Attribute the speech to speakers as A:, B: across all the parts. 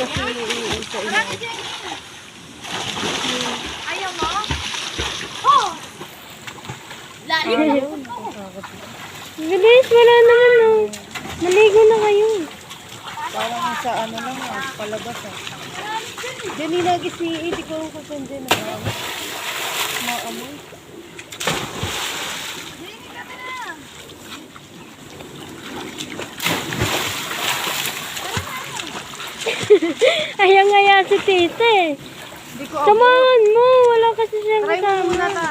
A: kasi sa inyo.
B: Ayaw mo? Oh! Lalim na.
A: Ayaw, nakakapit.
C: Bilis, wala naman oh. Maligo na kayo.
A: Parang sa ano lang, palabas ah. Diyan nilagi si hindi ko kung dyan na maamoy.
C: Ayaw nga yan si tita eh.
A: Hindi ko
C: Samahan mo, wala kasi siya
A: Try mo muna
C: kasama.
A: ta.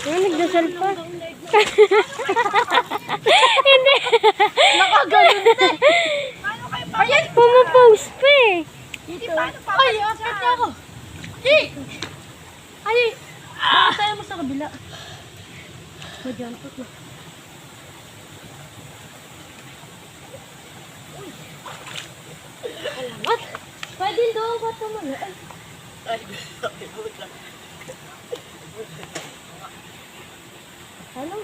C: Nagdasal pa.
A: Nakaganon na.
C: Ayan, pumapose pa eh.
B: Ay, akit niya ako. Ay, tayo mo sa kabila.
C: Majampot na.
B: Alamat. Pwede doon ba ito mo?
C: Ano?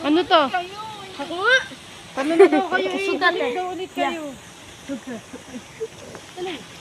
A: Ano to?
B: Ako nga.
A: Paano na daw kayo?
B: Sugat eh.
A: Daw ulit kayo.
B: Dali.